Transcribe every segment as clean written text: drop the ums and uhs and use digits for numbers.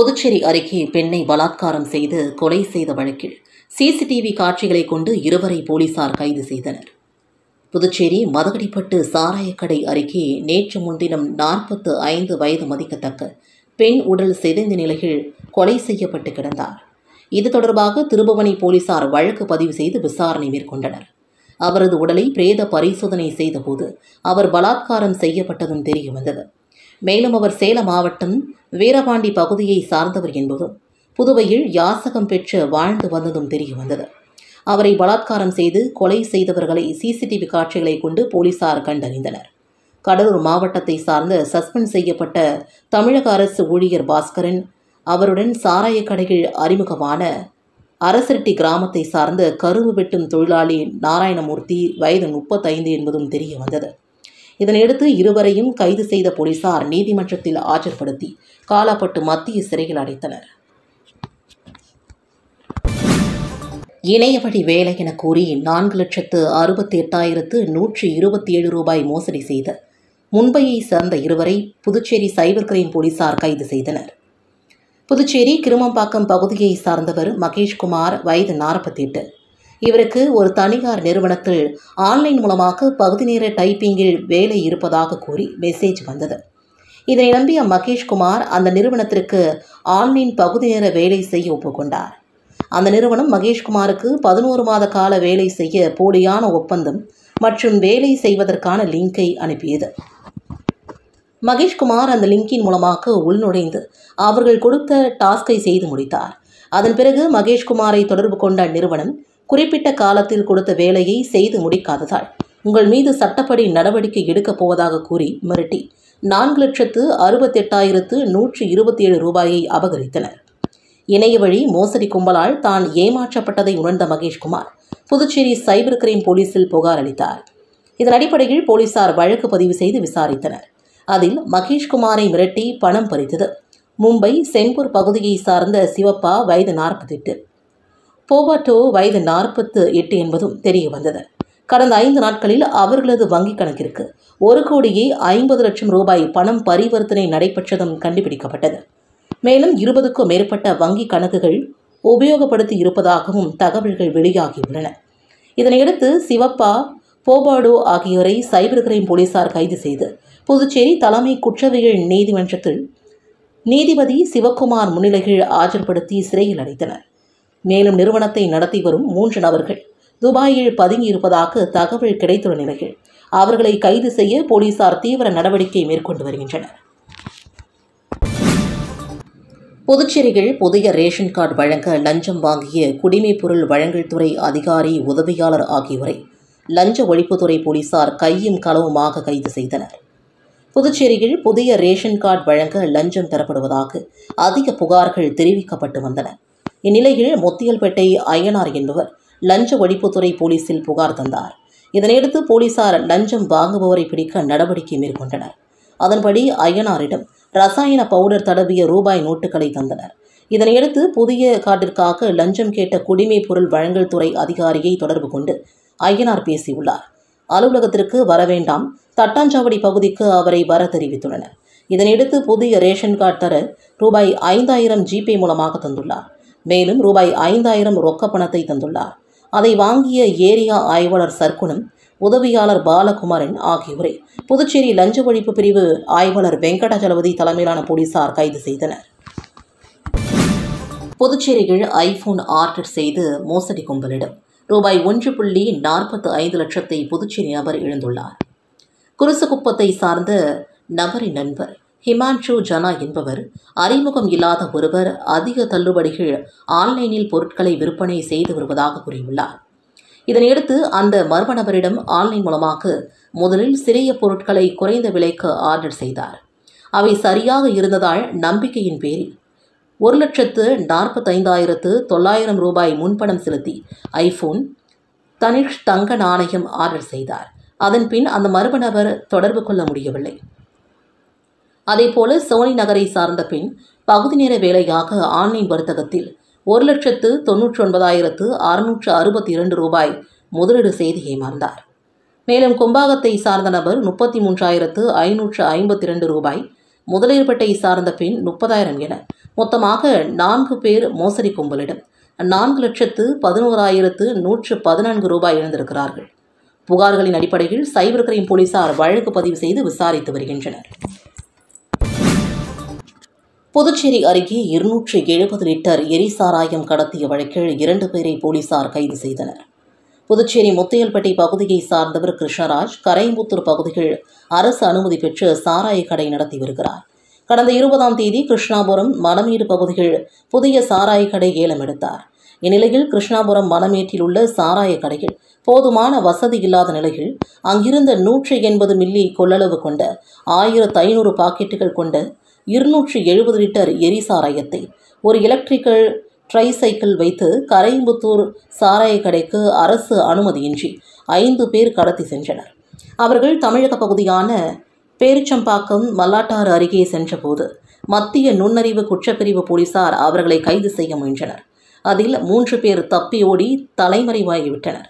புதுச்சேரி அருகே பெண்ணை பலாத்காரம் செய்து கொலை செய்த வழக்கில் சிசிடிவி காட்சிகளை கொண்டு இருவரை போலீசார் கைது செய்தனர். புதுச்சேரி மதகடிப்பட்டு சாராயக்கடை அருகே நேற்று முன்தினம் 45 வயது மதிக்கத்தக்க பெண் உடல் சிதைந்த நிலையில் கொலை செய்யப்பட்டு கிடந்தார். இது தொடர்பாக திருபுவனை போலீசார் வழக்கு பதிவு செய்து விசாரணை மேற்கொண்டனர். அவரது உடலை பிரேத பரிசோதனை செய்தபோது அவர் பலாத்காரம் செய்யப்பட்டதும் தெரியவந்தது. மேலும் அவர் சேலம் மாவட்டம் வீரபாண்டி பகுதியை சார்ந்தவர் என்பதும் புதுவையில் யாசகம் பெற்று வாழ்ந்து வந்ததும் தெரியவந்தது. அவரை பலாத்காரம் செய்து கொலை செய்தவர்களை சிசிடிவி காட்சிகளை கொண்டு போலீசார் கண்டறிந்தனர். கடலூர் மாவட்டத்தை சார்ந்த சஸ்பெண்ட் செய்யப்பட்ட தமிழக அரசு ஊழியர் பாஸ்கரன், அவருடன் சாராயக்கடையில் அறிமுகமான அரசரெட்டி கிராமத்தை சார்ந்த கரும்பு வெட்டும் தொழிலாளி நாராயணமூர்த்தி வயது 35 என்பதும் தெரிய வந்தது. இதனையடுத்து இருவரையும் கைது செய்த போலீசார் நீதிமன்றத்தில் ஆஜர்படுத்தி காலாப்பட்டு மத்திய சிறையில் அடைத்தனர். இணையவழி வேலை என கூறி 4,68,127 ரூபாய் மோசடி செய்த மும்பையை சேர்ந்த இருவரை புதுச்சேரி சைபர் கிரைம் போலீசார் கைது செய்தனர். புதுச்சேரி கிருமம்பாக்கம் பகுதியை சார்ந்தவர் மகேஷ்குமார், வயது 48. இவருக்கு ஒரு தனியார் நிறுவனத்தில் ஆன்லைன் மூலமாக பகுதி நேர டைப்பிங்கில் வேலை இருப்பதாக கூறி மெசேஜ் வந்தது. இதனை நம்பிய மகேஷ்குமார் அந்த நிறுவனத்திற்கு ஆன்லைன் பகுதி நேர வேலை செய்ய ஒப்புக்கொண்டார். அந்த நிறுவனம் மகேஷ்குமாருக்கு 11 மாத கால வேலை செய்ய போலியான ஒப்பந்தம் மற்றும் வேலை செய்வதற்கான லிங்கை அனுப்பியது. மகேஷ்குமார் அந்த லிங்கின் மூலமாக உள்நுழைந்து அவர்கள் கொடுத்த டாஸ்கை செய்து முடித்தார். அதன் பிறகு மகேஷ்குமாரை தொடர்பு கொண்ட நிறுவனம் குறிப்பிட்ட காலத்தில் கொடுத்த வேலையை செய்து முடிக்காததால் உங்கள் மீது சட்டப்படி நடவடிக்கை எடுக்கப் போவதாக கூறி மிரட்டி 4,68,127 ரூபாயை அபகரித்தனர். இணைய வழி மோசடி கும்பலால் தான் ஏமாற்றப்பட்டதை உணர்ந்த மகேஷ்குமார் புதுச்சேரி சைபர் கிரைம் போலீசில் புகார் அளித்தார். இதன் அடிப்படையில் போலீசார் வழக்கு பதிவு செய்து விசாரித்தனர். அதில் மகேஷ்குமாரை மிரட்டி பணம் பறித்தது மும்பை செம்பூர் பகுதியை சார்ந்த சிவப்பா, வயது 48, போபாட்டோ, வயது 48 என்பதும் தெரிய வந்தது. கடந்த 5 நாட்களில் அவர்களது வங்கிக் கணக்கிற்கு 1,50,00,000 ரூபாய் பணம் பரிவர்த்தனை நடைபெற்றதும் கண்டுபிடிக்கப்பட்டது. மேலும் 20க்கும் மேற்பட்ட வங்கிக் கணக்குகள் உபயோகப்படுத்தி இருப்பதாகவும் தகவல்கள் வெளியாகியுள்ளன. இதனையடுத்து சிவப்பா, போபாடோ ஆகியோரை சைபர் கிரைம் போலீசார் கைது செய்து புதுச்சேரி தலைமை குற்றவியல் நீதிமன்றத்தில் நீதிபதி சிவக்குமார் முன்னிலையில் ஆஜர்படுத்தி சிறையில் அடைத்தனர். மேலும் நிறுவனத்தை நடத்தி வரும் 3 நபர்கள் துபாயில் பதுங்கியிருப்பதாக தகவல் கிடைத்துள்ள நிலையில் அவர்களை கைது செய்ய போலீசார் தீவிர நடவடிக்கை மேற்கொண்டு வருகின்றனர். புதுச்சேரியில் புதிய ரேஷன் கார்டு வழங்க லஞ்சம் வாங்கிய குடிமைப் பொருள் வழங்கல் துறை அதிகாரி, உதவியாளர் ஆகியோரை லஞ்ச ஒழிப்புத்துறை போலீசார் கையும் களவுமாக கைது செய்தனர். புதுச்சேரியில் புதிய ரேஷன் கார்டு வழங்க லஞ்சம் பெறப்படுவதாக அதிக புகார்கள் தெரிவிக்கப்பட்டு வந்தன. இந்நிலையில் முத்தியல்பேட்டை ஐயனார் என்பவர் லஞ்ச ஒழிப்புத்துறை போலீசில் புகார் தந்தார். இதனையடுத்து போலீசார் லஞ்சம் வாங்குபவரை பிடிக்க நடவடிக்கை மேற்கொண்டனர். அதன்படி ஐயனாரிடம் ரசாயன பவுடர் தடவிய ரூபாய் நோட்டுகளை தந்தனர். இதனையடுத்து புதிய கார்டிற்காக லஞ்சம் கேட்ட குடிமைப் பொருள் வழங்கல் துறை அதிகாரியை தொடர்பு கொண்டு ஐயனார் பேசியுள்ளார். அலுவலகத்திற்கு வர வேண்டாம், தட்டாஞ்சாவடி பகுதிக்கு அவரை வர தெரிவித்துள்ளனர். இதனையடுத்து புதிய ரேஷன் கார்டு தர ரூபாய் 5,000 ஜிபே மூலமாக தந்துள்ளார். மேலும் ரூபாய் 5,000 ரொக்க பணத்தை தந்துள்ளார். அதை வாங்கிய ஏரியா ஆய்வாளர் சர்க்குணம், உதவியாளர் பாலகுமாரன் ஆகியோரை புதுச்சேரி லஞ்ச ஒழிப்பு பிரிவு ஆய்வாளர் வெங்கடாஜலபதி தலைமையிலான போலீசார் கைது செய்தனர். புதுச்சேரியில் ஐபோன் ஆர்டர் செய்து மோசடி கும்பலிடம் ரூபாய் 1.45 லட்சத்தை புதுச்சேரி நபர் இழந்துள்ளார். குருசுகுப்பத்தை சார்ந்த நபரின் நண்பர் ஹிமான்ஷு ஜனா என்பவர் அறிமுகம் இல்லாத ஒருவர் அதிக தள்ளுபடிகள் ஆன்லைனில் பொருட்களை விற்பனை செய்து வருவதாக கூறியுள்ளார். இதனையடுத்து அந்த மர்ம நபரிடம் ஆன்லைன் மூலமாக முதலில் சிறிய பொருட்களை குறைந்த விலைக்கு ஆர்டர் செய்தார். அவை சரியாக இருந்ததால் நம்பிக்கையின் பேரில் 1,45,900 ரூபாய் முன்பணம் செலுத்தி ஐபோன், தனிஷ் தங்க நாணயம் ஆர்டர் செய்தார். அதன்பின் அந்த மர்ம நபர் தொடர்பு கொள்ள முடியவில்லை. அதேபோல சோனி நகரை சார்ந்த பெண் பகுதி நேர வேலையாக ஆன்லைன் வர்த்தகத்தில் 1,99,662 ரூபாய் முதலீடு செய்து ஏமாந்தார். மேலும் கும்பாகத்தை சார்ந்த நபர் 33,552 ரூபாய், முதலியர்பட்டை சார்ந்த பெண் 30,000 என மொத்தமாக 4 பேர் மோசடி கும்பலிடம் 4,11,114 ரூபாய் இழந்திருக்கிறார்கள். புகார்களின் அடிப்படையில் சைபர் கிரைம் போலீசார் வழக்கு பதிவு செய்து விசாரித்து வருகின்றனர். புதுச்சேரி அருகே 270 லிட்டர் எரிசாராயம் கடத்திய வழக்கில் 2 பேரை போலீசார் கைது செய்தனர். புதுச்சேரி முத்தையல்பட்டி பகுதியை சார்ந்தவர் கிருஷ்ணராஜ் கரையம்புத்தூர் பகுதியில் அரசு அனுமதி பெற்று சாராய கடை நடத்தி வருகிறார். கடந்த 20ஆம் தேதி கிருஷ்ணாபுரம் மணமேடு பகுதியில் புதிய சாராய கடை ஏலம் எடுத்தார். இந்நிலையில் கிருஷ்ணாபுரம் மணமேட்டில் உள்ள சாராய கடையில் போதுமான வசதி இல்லாத நிலையில் அங்கிருந்த 180 மில்லி கொள்ளளவு கொண்ட 1500 பாக்கெட்டுகள் கொண்ட 270 லிட்டர் எரிசாராயத்தை ஒரு எலக்ட்ரிக்கல் ட்ரைசைக்கிள் வைத்து கரையம்புத்தூர் சாராய கடைக்கு அரசு அனுமதியின்றி 5 பேர் கடத்தி சென்றனர். அவர்கள் தமிழக பகுதியான பேரிச்சம்பாக்கம் மல்லாட்டாறு அருகே சென்றபோது மத்திய நுண்ணறிவு குற்றப்பிரிவு போலீசார் அவர்களை கைது செய்ய முயன்றனர். அதில் 3 பேர் தப்பியோடி தலைமறைவாகிவிட்டனர்.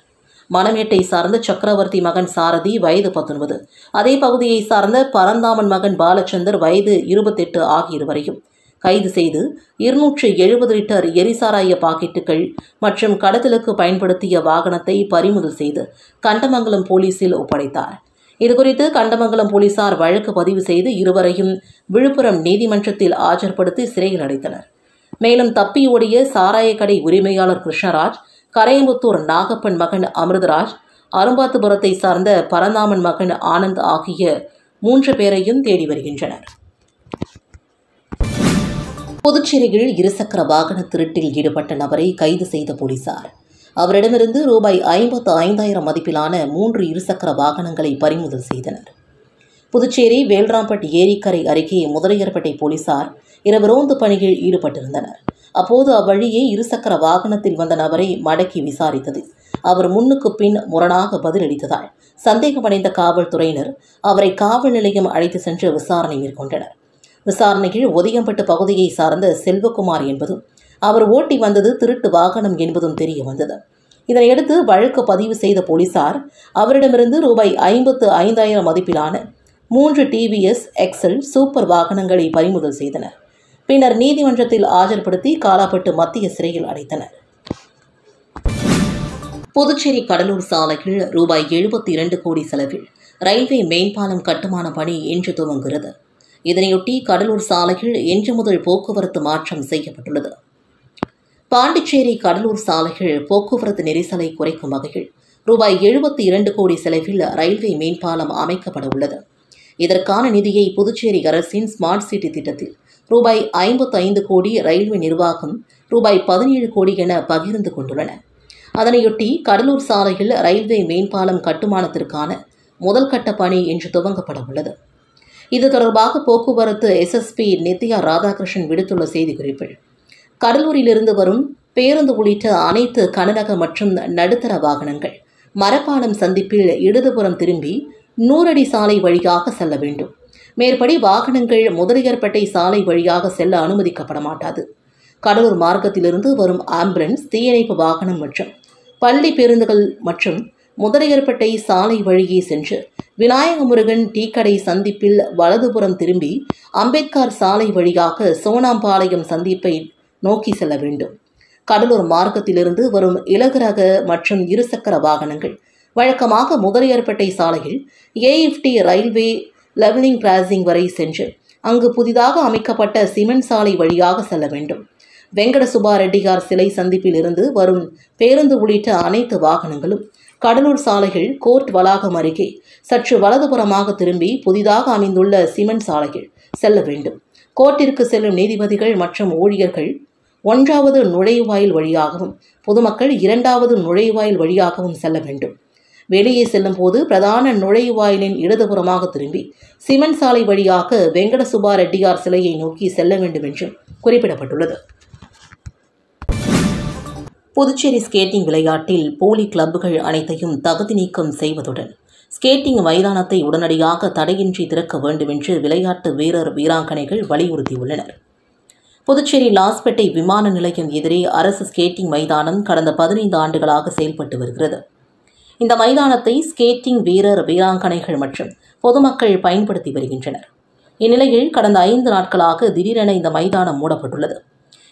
மணமேட்டை சார்ந்த சக்கரவர்த்தி மகன் சாரதி வயது 19, அதே பகுதியை சார்ந்த பரந்தாமன் மகன் பாலச்சந்தர் வயது 28 ஆகிய இருவரையும் கைது செய்து 270 லிட்டர் எரிசாராய பாக்கெட்டுகள் மற்றும் கடத்தலுக்கு பயன்படுத்திய வாகனத்தை பறிமுதல் செய்து கண்டமங்கலம் போலீசில் ஒப்படைத்தார். இதுகுறித்து கண்டமங்கலம் போலீசார் வழக்கு பதிவு செய்து இருவரையும் விழுப்புரம் நீதிமன்றத்தில் ஆஜர்படுத்தி சிறையில் அடைத்தனர். மேலும் தப்பியோடிய சாராய கடை உரிமையாளர் கிருஷ்ணராஜ், கரையம்புத்தூர் நாகப்பன் மகன் அமிர்தராஜ், அரும்பாத்துபுரத்தை சார்ந்த பரந்தாமன் மகன் ஆனந்த் ஆகிய 3 பேரையும் தேடி வருகின்றனர். புதுச்சேரியில் இருசக்கர வாகன திருட்டில் ஈடுபட்ட நபரை கைது செய்த போலீசார் அவரிடமிருந்து ரூபாய் 55,000 மதிப்பிலான 3 இருசக்கர வாகனங்களை பறிமுதல் செய்தனர். புதுச்சேரி வேல்ராம்பட் ஏரிக்கரை அருகே முதலியார்பேட்டை போலீசார் இரவு ரோந்து பணியில் ஈடுபட்டிருந்தனர். அப்போது அவ்வழியே இருசக்கர வாகனத்தில் வந்த நபரை மடக்கி விசாரித்தது அவர் முன்னுக்கு பின் முரணாக பதிலளித்ததால் சந்தேகமடைந்த காவல்துறையினர் அவரை காவல் நிலையம் அழைத்து சென்று விசாரணை மேற்கொண்டனர். விசாரணையில் ஒதியம்பட்டு பகுதியை சார்ந்த செல்வகுமார் என்பதும் அவர் ஓட்டி வந்தது திருட்டு வாகனம் என்பதும் தெரிய வந்தது. இதனையடுத்து வழக்கு பதிவு செய்த போலீசார் அவரிடமிருந்து ரூபாய் 55,000 மதிப்பிலான 3 டிவிஎஸ் எக்ஸல் சூப்பர் வாகனங்களை பறிமுதல் செய்தனர். பின்னர் நீதிமன்றத்தில் ஆஜர்படுத்தி காலாப்பட்டு மத்திய சிறையில் அடைத்தனர். புதுச்சேரி கடலூர் சாலையில் ரூபாய் 72 கோடி செலவில் ரயில்வே மேம்பாலம் கட்டுமான பணி இன்று துவங்குகிறது. இதனையொட்டி கடலூர் சாலையில் இன்று முதல் போக்குவரத்து மாற்றம் செய்யப்பட்டுள்ளது. பாண்டிச்சேரி கடலூர் சாலையில் போக்குவரத்து நெரிசலை குறைக்கும் வகையில் ரூபாய் 72 கோடி செலவில் ரயில்வே மேம்பாலம் அமைக்கப்பட உள்ளது. இதற்கான நிதியை புதுச்சேரி அரசின் ஸ்மார்ட் சிட்டி திட்டத்தில் ரூபாய் 55 கோடி ரயில்வே நிர்வாகம் ரூபாய் 17 கோடி என பகிர்ந்து கொண்டுள்ளன. அதனையொட்டி கடலூர் சாலையில் ரயில்வே மேம்பாலம் கட்டுமானத்திற்கான முதல் கட்ட பணி இன்று துவங்கப்பட உள்ளது. இது தொடர்பாக போக்குவரத்து எஸ்எஸ்பி நித்யா ராதாகிருஷ்ணன் விடுத்துள்ள செய்திக்குறிப்பில், கடலூரிலிருந்து வரும் பேருந்து உள்ளிட்ட அனைத்து கனரக மற்றும் நடுத்தர வாகனங்கள் மரப்பாலம் சந்திப்பில் இடதுபுறம் திரும்பி 100 அடி சாலை வழியாக செல்ல வேண்டும். மேற்படி வாகனங்கள் முதலியார்பேட்டை சாலை வழியாக செல்ல அனுமதிக்கப்பட மாட்டாது. கடலூர் மார்க்கத்திலிருந்து வரும் ஆம்புலன்ஸ், தீயணைப்பு வாகனம் மற்றும் பள்ளி பேருந்துகள் மற்றும் முதலியார்பேட்டை சாலை வழியே சென்று விநாயகமுருகன் டீக்கடை சந்திப்பில் வலதுபுறம் திரும்பி அம்பேத்கர் சாலை வழியாக சோனாம்பாளையம் சந்திப்பை நோக்கி செல்ல வேண்டும். கடலூர் மார்க்கத்திலிருந்து வரும் இலகுரக மற்றும் இருசக்கர வாகனங்கள் வழக்கமாக முதலியார்பேட்டை சாலையில் ஏஎஃப்டி ரயில்வே லெவலிங் கிராசிங் வரை சென்று அங்கு புதிதாக அமைக்கப்பட்ட சிமெண்ட் சாலை வழியாக செல்ல வேண்டும். வெங்கட சுப்பா ரெட்டியார் சிலை சந்திப்பில் இருந்து வரும் பேருந்து உள்ளிட்ட அனைத்து வாகனங்களும் கடலூர் சாலையில் கோர்ட் வளாகம் அருகே சற்று வலதுபுறமாக திரும்பி புதிதாக அமைந்துள்ள சிமெண்ட் சாலையில் செல்ல வேண்டும். கோர்ட்டிற்கு செல்லும் நீதிபதிகள் மற்றும் ஊழியர்கள் 1வது நுழைவாயில் வழியாகவும் பொதுமக்கள் 2வது நுழைவாயில் வழியாகவும் செல்ல வேண்டும். வெளியே செல்லும் போது பிரதான நுழைவாயிலின் இடதுபுறமாக திரும்பி சிமெண்ட் சாலை வழியாக வெங்கட சுப்பா ரெட்டியார் சிலையை நோக்கி செல்ல வேண்டும் என்றும் குறிப்பிடப்பட்டுள்ளது. புதுச்சேரி ஸ்கேட்டிங் விளையாட்டில் போலி கிளப்புகள் அனைத்தையும் தகுதி நீக்கம் செய்வதுடன் ஸ்கேட்டிங் மைதானத்தை உடனடியாக தடையின்றி திறக்க வேண்டும் என்று விளையாட்டு வீரர் வீராங்கனைகள் வலியுறுத்தியுள்ளனர். புதுச்சேரி லாஸ்பேட்டை விமான நிலையம் எதிரே அரசு ஸ்கேட்டிங் மைதானம் கடந்த 15 ஆண்டுகளாக செயல்பட்டு வருகிறது. இந்த மைதானத்தை ஸ்கேட்டிங் வீரர் வீராங்கனைகள் மற்றும் பொதுமக்கள் பயன்படுத்தி வருகின்றனர். இந்நிலையில் கடந்த 5 நாட்களாக திடீரென இந்த மைதானம் மூடப்பட்டுள்ளது.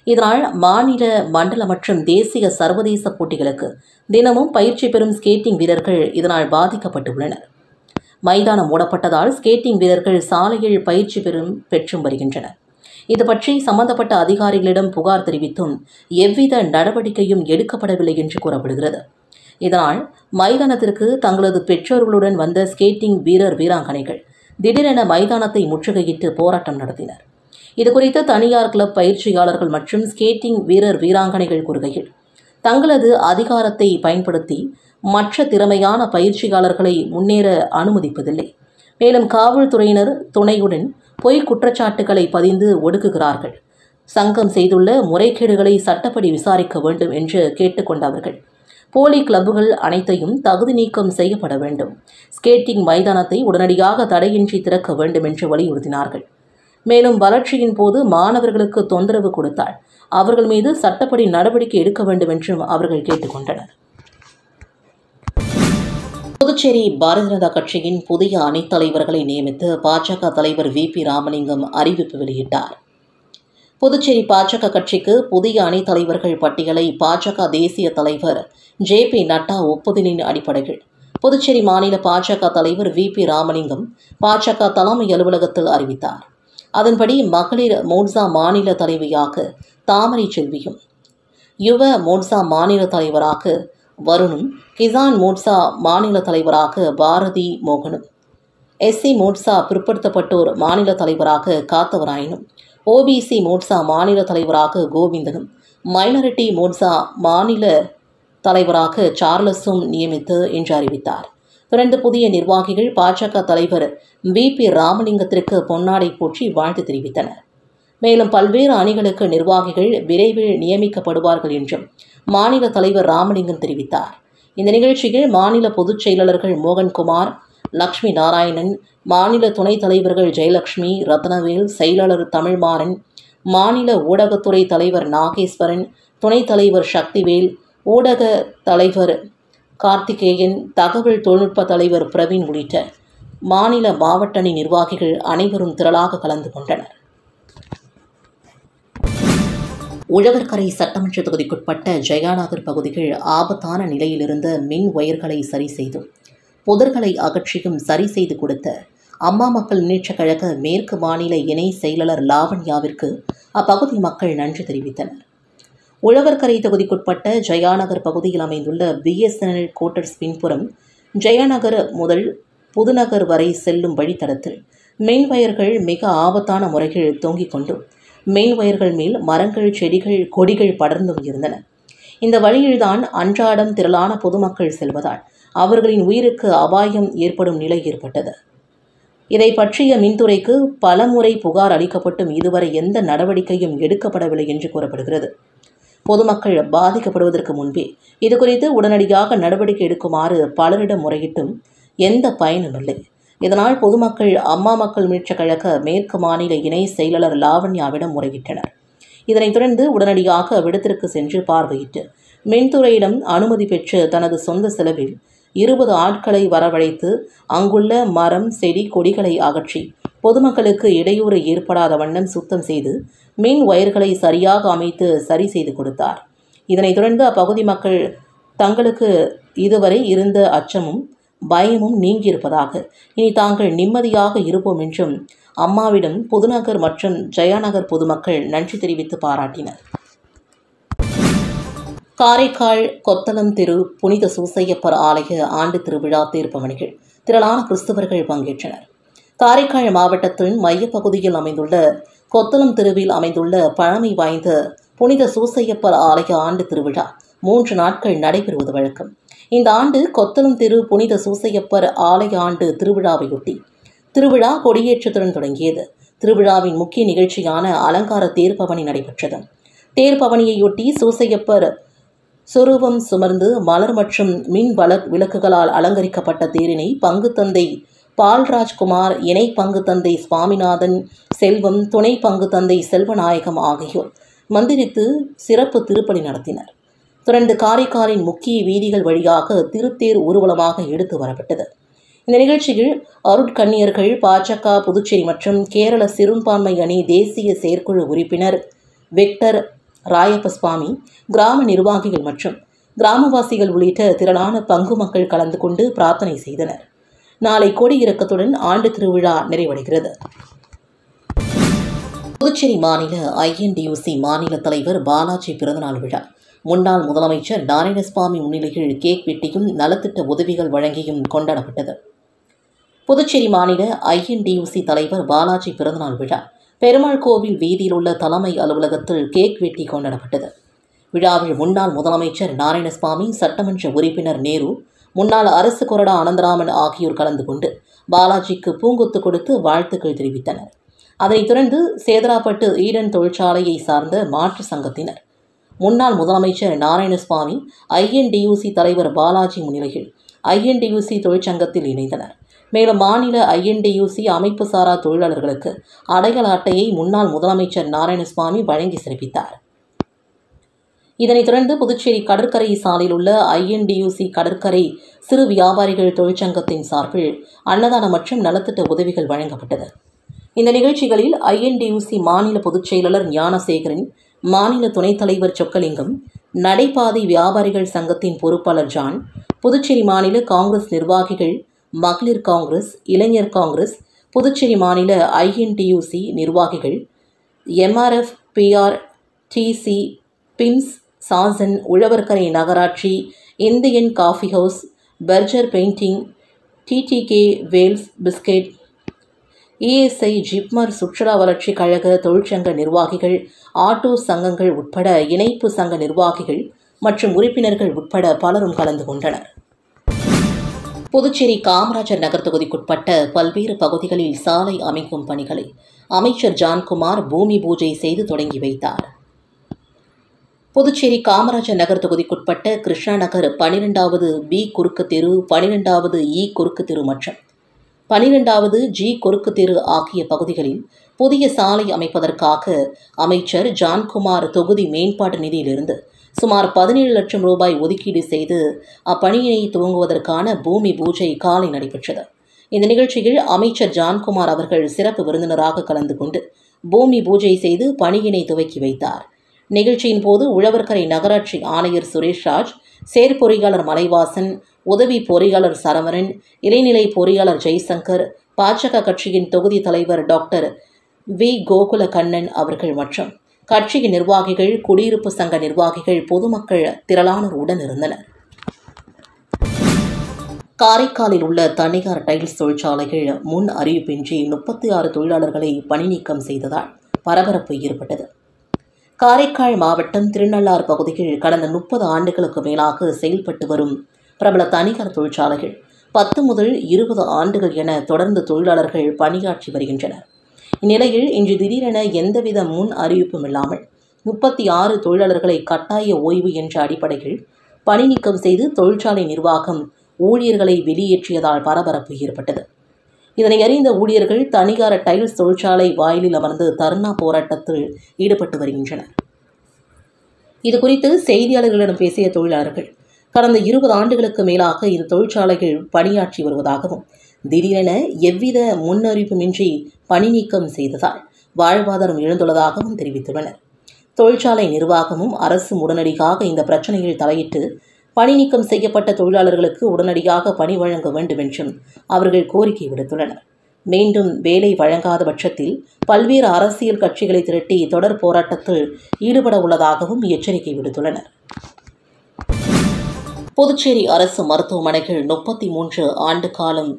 இதனால் மாநில, மண்டல மற்றும் தேசிய, சர்வதேச போட்டிகளுக்கு தினமும் பயிற்சி பெறும் ஸ்கேட்டிங் வீரர்கள் இதனால் பாதிக்கப்பட்டுள்ளனர். மைதானம் மூடப்பட்டதால் ஸ்கேட்டிங் வீரர்கள் சாலையில் பயிற்சி பெற்றும் வருகின்றனர். இதுபற்றி சம்பந்தப்பட்ட அதிகாரிகளிடம் புகார் தெரிவித்தும் எவ்வித நடவடிக்கையும் எடுக்கப்படவில்லை என்று கூறப்படுகிறது. இதனால் மைதானத்திற்கு தங்களது பெற்றோர்களுடன் வந்த ஸ்கேட்டிங் வீரர், வீராங்கனைகள் திடீரென மைதானத்தை முற்றுகையிட்டு போராட்டம் நடத்தினர். இதுகுறித்து தனியார் கிளப் பயிற்சியாளர்கள் மற்றும் ஸ்கேட்டிங் வீரர், வீராங்கனைகள் கூறுகையில், தங்களது அதிகாரத்தை பயன்படுத்தி மற்ற திறமையான பயிற்சியாளர்களை முன்னேற அனுமதிப்பதில்லை. மேலும் காவல்துறையினர் துணையுடன் பொய் குற்றச்சாட்டுகளை பதிந்து ஒடுக்குகிறார்கள். சங்கம் செய்துள்ள முறைகேடுகளை சட்டப்படி விசாரிக்க வேண்டும் என்று கேட்டுக்கொண்ட அவர்கள், போலி கிளப்புகள் அனைத்தையும் தகுதி நீக்கம் செய்யப்பட வேண்டும், ஸ்கேட்டிங் மைதானத்தை உடனடியாக தடையின்றி திறக்க வேண்டும் என்று வலியுறுத்தினார்கள். மேலும் வளர்ச்சியின் போது மாணவர்களுக்கு தொந்தரவு கொடுத்தால் அவர்கள் மீது சட்டப்படி நடவடிக்கை எடுக்க வேண்டும் என்றும் அவர்கள் கேட்டுக்கொண்டனர். புதுச்சேரி பாரதிய ஜனதா கட்சியின் புதிய அணித் தலைவர்களை நியமித்து பாஜக தலைவர் VP ராமலிங்கம் அறிவிப்பு வெளியிட்டார். புதுச்சேரி பாஜக கட்சிக்கு புதிய அணித் தலைவர்கள் பட்டியலை பாஜக தேசிய தலைவர் JP நட்டா ஒப்புதலின் அடிப்படையில் புதுச்சேரி மாநில பாஜக தலைவர் VP ராமலிங்கம் பாஜக தலைமை அலுவலகத்தில் அறிவித்தார். அதன்படி மகளிர் மோர்ச்சா மாநில தலைவியாக தாமரை செல்வியும், யுவ மோர்ச்சா மாநில தலைவராக வருணும், கிசான் மோர்ச்சா மாநில தலைவராக பாரதி மோகனும், SC மோர்ச்சா பிற்படுத்தப்பட்டோர் மாநில தலைவராக காத்தவராயனும், OBC மோர்ச்சா மாநில தலைவராக கோவிந்தனும், மைனாரிட்டி மோர்ச்சா மாநில தலைவராக சார்லஸும் நியமித்து என்று அறிவித்தார். தொடர்ந்து புதிய நிர்வாகிகள் பாஜக தலைவர் VP ராமலிங்கத்திற்கு பொன்னாடை போற்றி வாழ்த்து தெரிவித்தனர். மேலும் பல்வேறு அணிகளுக்கு நிர்வாகிகள் விரைவில் நியமிக்கப்படுவார்கள் என்றும் மாநில தலைவர் ராமலிங்கம் தெரிவித்தார். இந்த நிகழ்ச்சியில் மாநில பொதுச் செயலாளர்கள் மோகன்குமார், லட்சுமி நாராயணன், மாநில துணைத் தலைவர்கள் ஜெயலட்சுமி, ரத்னவேல், செயலாளர் தமிழ்மாறன், மாநில ஊடகத்துறை தலைவர் நாகேஸ்வரன், துணைத் தலைவர் சக்திவேல், ஊடக தலைவர் கார்த்திகேயன், தகவல் தொழில்நுட்ப தலைவர் பிரவீன் உள்ளிட்ட மாநில, மாவட்ட அணி நிர்வாகிகள் அனைவரும் திரளாக கலந்து கொண்டனர். உழவர்கரை சட்டமன்ற தொகுதிக்குட்பட்ட ஜெயாநகர் பகுதிகள் ஆபத்தான நிலையிலிருந்த மின் ஒயர்களை சரி செய்தும் புதர்களை அகற்றியும் சரி செய்து கொடுத்த அம்மா மக்கள் முன்னேற்றக் கழக மேற்கு மாநில இணை செயலாளர் லாவண்யாவிற்கு அப்பகுதி மக்கள் நன்றி தெரிவித்தனர். உழவர்கரை தொகுதிக்குட்பட்ட ஜெயாநகர் பகுதியில் அமைந்துள்ள BSNL கோட்டர்ஸ் பின்புறம் ஜெயாநகர் முதல் புதுநகர் வரை செல்லும் வழித்தடத்தில் மின் வயர்கள் மிக ஆபத்தான முறைகள் தொங்கிக் கொண்டும் மின் வயர்கள் மேல் மரங்கள், செடிகள், கொடிகள் படர்ந்தும் இருந்தன. இந்த வழியில்தான் அன்றாடம் திரளான பொதுமக்கள் செல்வதால் அவர்களின் உயிருக்கு அபாயம் ஏற்படும் நிலை ஏற்பட்டது. இதை பற்றிய மின்துறைக்கு பலமுறை புகார் அளிக்கப்பட்டும் இதுவரை எந்த நடவடிக்கையும் எடுக்கப்படவில்லை என்று கூறப்படுகிறது. பொதுமக்கள் பாதிக்கப்படுவதற்கு முன்பே இதுகுறித்து உடனடியாக நடவடிக்கை எடுக்குமாறு பலரிடம் முறையிட்டும் எந்த பயனும் இல்லை. இதனால் பொதுமக்கள் அம்மா மக்கள் முன்னேற்றக் கழக மேற்கு மாநில இணை செயலாளர் லாவண்யாவிடம் முறையிட்டனர். இதனைத் தொடர்ந்து உடனடியாக அவ்விடத்திற்கு சென்று பார்வையிட்டு மின்துறையிடம் அனுமதி பெற்று தனது சொந்த செலவில் 20 ஆட்களை வரவழைத்து அங்குள்ள மரம், செடி, கொடிகளை அகற்றி பொதுமக்களுக்கு இடையூறு ஏற்படாத வண்ணம் சுத்தம் செய்து மின் ஒயர்களை சரியாக அமைத்து சரி செய்து கொடுத்தார். இதனைத் தொடர்ந்து அப்பகுதி மக்கள் தங்களுக்கு இதுவரை இருந்த அச்சமும் பயமும் நீங்கியிருப்பதாக, இனி தாங்கள் நிம்மதியாக இருப்போம் என்றும் அம்மாவிடம் புதுநகர் மற்றும் ஜெயாநகர் பொதுமக்கள் நன்றி தெரிவித்து பாராட்டினர். காரைக்கால் கொத்தளம் திரு புனித சூசையப்பர் ஆலய ஆண்டு திருவிழா தேர்பவனிகள் திரளான கிறிஸ்தவர்கள் பங்கேற்றனர். காரைக்கால் மாவட்டத்தின் மையப்பகுதியில் அமைந்துள்ள கொத்தளம் தெருவில் அமைந்துள்ள பழமை வாய்ந்த புனித சூசையப்பர் ஆலய ஆண்டு திருவிழா 3 நாட்கள் நடைபெறுவது வழக்கம். இந்த ஆண்டு கொத்தளம் திரு புனித சூசையப்பர் ஆலய ஆண்டு திருவிழாவையொட்டி திருவிழா கொடியேற்றத்துடன் தொடங்கியது. திருவிழாவின் முக்கிய நிகழ்ச்சியான அலங்கார தேர்பவனி நடைபெற்றது. தேர்பவனியையொட்டி சூசையப்பர் சொரூபம் சுமர்ந்து மலர் மற்றும் மின் விளக்குகளால் அலங்கரிக்கப்பட்ட தேரினை பங்கு தந்தை பால்ராஜ்குமார், இணை பங்கு தந்தை சுவாமிநாதன், செல்வம், துணை பங்கு தந்தை செல்வநாயகம் ஆகியோர் மந்திரித்து சிறப்பு திருப்பலி நடத்தினர். தொடர்ந்து காரைக்காலின் முக்கிய வீதிகள் வழியாக திருத்தேர் ஊர்வலமாக எடுத்து வரப்பட்டது. இந்த நிகழ்ச்சியில் அருட்கண்ணியர்கள், பாஜக புதுச்சேரி மற்றும் கேரள சிறுபான்மை அணி தேசிய செயற்குழு உறுப்பினர் விக்டர் ராயப்பசுவாமி, கிராம நிர்வாகிகள் மற்றும் கிராமவாசிகள் உள்ளிட்ட திரளான பங்கு மக்கள் கலந்து கொண்டு பிரார்த்தனை செய்தனர். நாளை கொடியிறக்கத்துடன் ஆண்டு திருவிழா நிறைவடைகிறது. புதுச்சேரி மாநில INDUC மாநில தலைவர் பாலாஜி பிறந்தநாள் விழா முன்னாள் முதலமைச்சர் நாராயணசாமி முன்னிலையில் கேக் வெட்டியும் நலத்திட்ட உதவிகள் வழங்கியும் கொண்டாடப்பட்டது. புதுச்சேரி மாநில INDUC தலைவர் பாலாஜி பிறந்தநாள் விழா பெருமாள் கோவில் வீதியில் உள்ள தலைமை அலுவலகத்தில் கேக் வெட்டி கொண்டாடப்பட்டது. விழாவில் முன்னாள் முதலமைச்சர் நாராயணசாமி, சட்டமன்ற உறுப்பினர் நேரு, முன்னாள் அரசு கொறடா அனந்தராமன் ஆகியோர் கலந்து கொண்டு பாலாஜிக்கு பூங்கொத்து கொடுத்து வாழ்த்துக்கள் தெரிவித்தனர். அதனைத் தொடர்ந்து சேதராப்பட்டு ஈடன் தொழிற்சாலையை சார்ந்த மாற்று சங்கத்தினர் முன்னாள் முதலமைச்சர் நாராயணசாமி, INDUC தலைவர் பாலாஜி முன்னிலையில் INDUC தொழிற்சங்கத்தில் இணைந்தனர். மேலும் மாநில INDUC அமைப்பு சாரா தொழிலாளர்களுக்கு அடையாள அட்டையை முன்னாள் முதலமைச்சர் நாராயணசாமி வழங்கி சிறப்பித்தார். இதனைத் தொடர்ந்து புதுச்சேரி கடற்கரை சாலையில் உள்ள INDUC கடற்கரை சிறு வியாபாரிகள் தொழிற்சங்கத்தின் சார்பில் அன்னதானம் மற்றும் நலத்திட்ட உதவிகள் வழங்கப்பட்டது. இந்த நிகழ்ச்சிகளில் INDUC மாநில பொதுச் செயலாளர் ஞானசேகரன், மாநில துணைத் தலைவர் சொக்கலிங்கம், நடைபாதை வியாபாரிகள் சங்கத்தின் பொறுப்பாளர் ஜான், புதுச்சேரி மாநில காங்கிரஸ் நிர்வாகிகள், மகளிர் காங்கிரஸ், இளைஞர் காங்கிரஸ், புதுச்சேரி மாநில INDUC நிர்வாகிகள், MRF, PR, TC, பிம்ஸ், சாசன், உழவர்கரை நகராட்சி, Indian coffee house, Berger painting, TTK வேல்ஸ் பிஸ்கெட், ESI, ஜிப்மர், சுற்றுலா வளர்ச்சி கழக தொழிற்சங்க நிர்வாகிகள், ஆட்டோ சங்கங்கள் உட்பட இணைப்பு சங்க நிர்வாகிகள் மற்றும் உறுப்பினர்கள் உட்பட பலரும் கலந்து கொண்டனர். புதுச்சேரி காமராஜர் நகர் தொகுதிக்குட்பட்ட பல்வேறு பகுதிகளில் சாலை அமைக்கும் பணிகளை அமைச்சர் ஜான்குமார் பூமி பூஜை செய்து தொடங்கி வைத்தார். புதுச்சேரி காமராஜர் நகர் தொகுதிக்குட்பட்ட கிருஷ்ணா நகர் 12வது B குறுக்கு தெரு, 12வது E குறுக்கு தெரு மற்றும் 12வது G குறுக்கு தெரு ஆகிய பகுதிகளில் புதிய சாலை அமைப்பதற்காக அமைச்சர் ஜான்குமார் தொகுதி மேம்பாட்டு நிதியிலிருந்து சுமார் 17 லட்சம் ரூபாய் ஒதுக்கீடு செய்து அப்பணியினை துவங்குவதற்கான பூமி பூஜை காலை நடைபெற்றது. இந்த நிகழ்ச்சியில் அமைச்சர் ஜான்குமார் அவர்கள் சிறப்பு விருந்தினராக கலந்து கொண்டு பூமி பூஜை செய்து பணியினை துவக்கி வைத்தார். நிகழ்ச்சியின் போது உழவர்கரை நகராட்சி ஆணையர் சுரேஷ்ராஜ், செயற்பொறியாளர் மலைவாசன், உதவி பொறியாளர் சரவணன், இளைநிலை பொறியாளர் ஜெய்சங்கர், பாஜக கட்சியின் தொகுதி தலைவர் டாக்டர் V கோகுல கண்ணன் அவர்கள் மற்றும் கட்சியின் நிர்வாகிகள், குடியிருப்பு சங்க நிர்வாகிகள், பொதுமக்கள் திரளானோர் உடன் இருந்தனர். காரைக்காலில் உள்ள தனியார் டைல்ஸ் தொழிற்சாலைகள் முன் அறிவிப்பின்றி 36 தொழிலாளர்களை பணி நீக்கம் செய்ததால் பரபரப்பு ஏற்பட்டது. காரைக்கால் மாவட்டம் திருநள்ளாறு பகுதியில் கடந்த 30 ஆண்டுகளுக்கு மேலாக செயல்பட்டு வரும் பிரபல தனியார் தொழிற்சாலைகள் 10 முதல் 20 ஆண்டுகள் என தொடர்ந்து தொழிலாளர்கள் பணியாற்றி வருகின்றனர். இந்நிலையில் இன்று திடீரென எந்தவித முன் அறிவிப்பும் இல்லாமல் 36 தொழிலாளர்களை கட்டாய ஓய்வு என்ற அடிப்படையில் பணி நீக்கம் செய்து தொழிற்சாலை நிர்வாகம் ஊழியர்களை வெளியேற்றியதால் பரபரப்பு ஏற்பட்டது. இதனை அறிந்த ஊழியர்கள் தனியார் டைல்ஸ் தொழிற்சாலை வாயிலில் அமர்ந்து தர்ணா போராட்டத்தில் ஈடுபட்டு வருகின்றனர். இதுகுறித்து செய்தியாளர்களிடம் பேசிய தொழிலாளர்கள் கடந்த 20 ஆண்டுகளுக்கு மேலாக இந்த தொழிற்சாலைகள் பணியாற்றி வருவதாகவும் திடீரென எவ்வித முன்னறிவிப்புமின்றி பணி நீக்கம் செய்ததால் வாழ்வாதாரம் இழந்துள்ளதாகவும் தெரிவித்துள்ளனர். தொழிற்சாலை நிர்வாகமும் அரசும் உடனடியாக இந்த பிரச்சனையில் தலையிட்டு பணி நீக்கம் செய்யப்பட்ட தொழிலாளர்களுக்கு உடனடியாக பணி வழங்க வேண்டும் என்றும் அவர்கள் கோரிக்கை விடுத்துள்ளனர். மீண்டும் வேலை வழங்காத பட்சத்தில் பல்வேறு அரசியல் கட்சிகளை திரட்டி தொடர் போராட்டத்தில் ஈடுபட உள்ளதாகவும் எச்சரிக்கை விடுத்துள்ளனர். புதுச்சேரி அரசு மருத்துவமனைகள் 33 ஆண்டு காலம்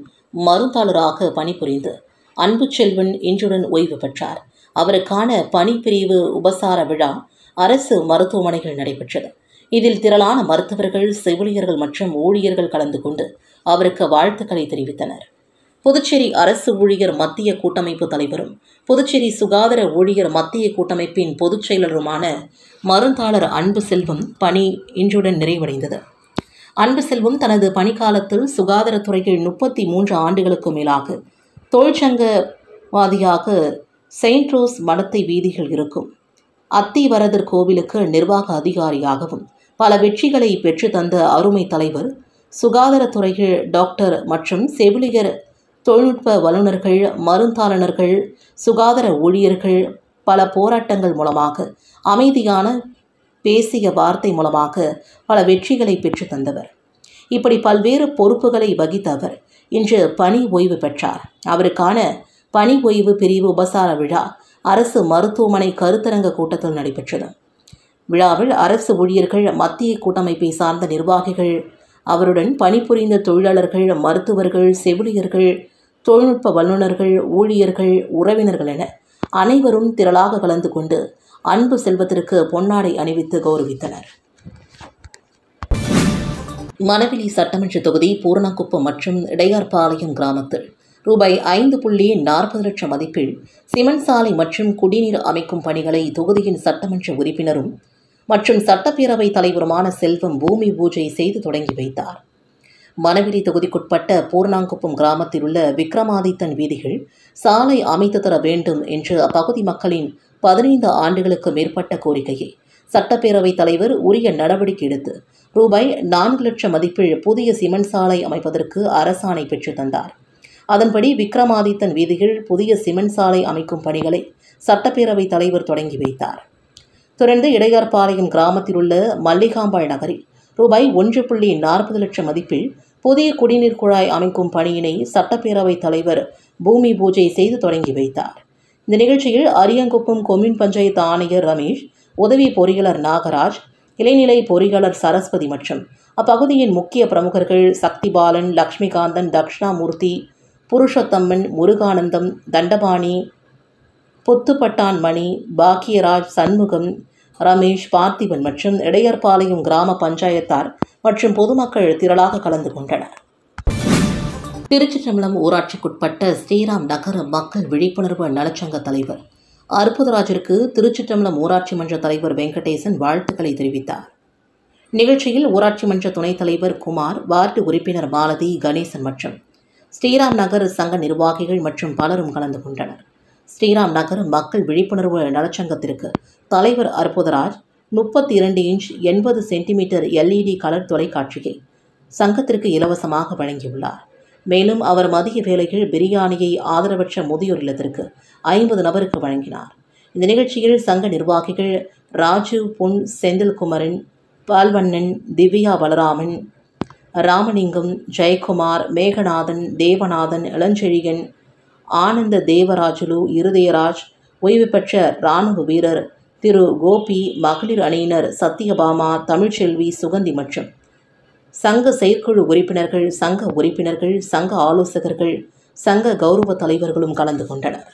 மருந்தாளராக பணிபுரிந்து அன்புச்செல்வன் இன்றுடன் ஓய்வு பெற்றார். அவருக்கான பணிப்பிரிவு உபசார விழா அரசு மருத்துவமனைகள் நடைபெற்றது. இதில் திரளான மருத்துவர்கள், செவிலியர்கள் மற்றும் ஊழியர்கள் கலந்து கொண்டு அவருக்கு வாழ்த்துக்களை தெரிவித்தனர். புதுச்சேரி அரசு ஊழியர் மத்திய கூட்டமைப்பு தலைவரும் புதுச்சேரி சுகாதார ஊழியர் மத்திய கூட்டமைப்பின் பொதுச் செயலருமான மருந்தாளர் அன்பு செல்வம் பணி இன்றுடன் நிறைவடைந்தது. அன்பு செல்வம் தனது பணிக்காலத்தில் சுகாதாரத்துறையில் 33 ஆண்டுகளுக்கு மேலாக தொழிற்சங்கவாதியாக செயின்ட் ரோஸ் மடத்தை வீதியில் இருக்கும் அத்திவரதர் கோவிலுக்கு நிர்வாக அதிகாரியாகவும் பல வெற்றிகளை பெற்று தந்த அருமை தலைவர் சுகாதாரத்துறையில் டாக்டர் மற்றும் செவிலியர், தொழில்நுட்ப வல்லுநர்கள், மருந்தாளுநர்கள், சுகாதார ஊழியர்கள் பல போராட்டங்கள் மூலமாக, அமைதியான பேசிய வார்த்தை மூலமாக பல வெற்றிகளை பெற்று தந்தவர். இப்படி பல்வேறு பொறுப்புகளை வகித்த அவர் இன்று பணி ஓய்வு பெற்றார். அவருக்கான பணி ஓய்வு பிரிவு உபசார விழா அரசு மருத்துவமனை கருத்தரங்க கூட்டத்தில் நடைபெற்றது. விழாவில் அரசு ஊழியர்கள், மத்திய கூட்டமைப்பை சார்ந்த நிர்வாகிகள், அவருடன் பணிபுரிந்த தொழிலாளர்கள், மருத்துவர்கள், செவிலியர்கள், தொழில்நுட்ப வல்லுநர்கள், ஊழியர்கள், உறவினர்கள் என அனைவரும் திரளாக கலந்து கொண்டு அன்பு செல்வத்திற்கு பொன்னாடை அணிவித்து கௌரவித்தனர். மணவெளி சட்டமன்ற தொகுதி பூரணக்குப்பம் மற்றும் இடையார்பாளையம் கிராமத்தில் ரூபாய் 5.40 லட்சம் மதிப்பில் சிமெண்ட் சாலை மற்றும் குடிநீர் அமைக்கும் பணிகளை தொகுதியின் சட்டமன்ற உறுப்பினரும் மற்றும் சட்டப்பேரவைத் தலைவருமான செல்வம் பூமி பூஜை செய்து தொடங்கி வைத்தார். மணவெளி தொகுதிக்குட்பட்ட பூர்ணாங்குப்பம் கிராமத்தில் உள்ள விக்ரமாதித்தன் வீதிகள் சாலை அமைத்து தர வேண்டும் என்று அப்பகுதி மக்களின் 15 ஆண்டுகளுக்கு மேற்பட்ட கோரிக்கையை சட்டப்பேரவைத் தலைவர் உரிய நடவடிக்கை எடுத்து ரூபாய் 4 லட்சம் மதிப்பில் புதிய சிமெண்ட் சாலை அமைப்பதற்கு அரசாணை பெற்று தந்தார். அதன்படி விக்ரமாதித்தன் வீதியில் புதிய சிமெண்ட் சாலை அமைக்கும் பணிகளை சட்டப்பேரவைத் தலைவர் தொடங்கி வைத்தார். தொடர்ந்து இடையார்பாளையம் கிராமத்தில் உள்ள மல்லிகாம்பாள் நகரில் ரூபாய் 1.40 லட்சம் மதிப்பில் புதிய குடிநீர் குழாய் அமைக்கும் பணியினை சட்டப்பேரவைத் தலைவர் பூமி பூஜை செய்து தொடங்கி வைத்தார். இந்த நிகழ்ச்சியில் அரியங்குப்பம் கொம்யூன் பஞ்சாயத்து ஆணையர் ரமேஷ், உதவி பொறியாளர் நாகராஜ், இளைநிலை பொறியாளர் சரஸ்வதி மற்றும் அப்பகுதியின் முக்கிய பிரமுகர்கள் சக்திபாலன், லட்சுமிகாந்தன், தக்ஷணாமூர்த்தி, புருஷோத்தம்மன், முருகானந்தம், தண்டபாணி, புத்துப்பட்டான் மணி, பாக்கியராஜ், சண்முகம், ரமேஷ், பார்த்திபன் மற்றும் இடையர்பாளையம் கிராம பஞ்சாயத்தார் மற்றும் பொதுமக்கள் திரளாக கலந்து கொண்டனர். திருச்சிற்றம்பலம் ஊராட்சிக்குட்பட்ட ஸ்ரீராம் நகர மக்கள் விழிப்புணர்வு நலச்சங்க தலைவர் அற்புதராஜிற்கு திருச்சிற்றம்பலம் ஊராட்சி மன்ற தலைவர் வெங்கடேசன் வாழ்த்துக்களை தெரிவித்தார். நிகழ்ச்சியில் ஊராட்சி மன்ற துணைத் தலைவர் குமார், வார்டு உறுப்பினர் மாலதி, கணேசன் மற்றும் ஸ்ரீராம் நகர் சங்க நிர்வாகிகள் மற்றும் பலரும் கலந்து கொண்டனர். ஸ்ரீராம் நகர் மக்கள் விழிப்புணர்வு நலச்சங்கத்திற்கு தலைவர் Arputharaj 32 inch 80 centimetre LED colour தொலைக்காட்சியை சங்கத்திற்கு இலவசமாக வழங்கியுள்ளார். மேலும் அவர் மதிய வேளையில் பிரியாணியை ஆதரவற்ற முதியோர் இல்லத்திற்கு 50 நபருக்கு வழங்கினார். இந்த நிகழ்ச்சியில் சங்க நிர்வாகிகள் ராஜீவ், பொன், செந்தில்குமரன், பால்வண்ணன், திவ்யா பலராமன், ராமலிங்கம், ஜெயக்குமார், மேகநாதன், தேவநாதன், இளஞ்செழியன், ஆனந்த தேவராஜுலு, இருதயராஜ், ஓய்வு பெற்ற இராணுவ வீரர் திரு கோபி, மகளிர் அணியினர் சத்யபாமா, தமிழ்ச்செல்வி, சுகந்தி மற்றும் சங்க செயற்குழு உறுப்பினர்கள், சங்க உறுப்பினர்கள், சங்க ஆலோசகர்கள், சங்க கௌரவ தலைவர்களும் கலந்து கொண்டனர்.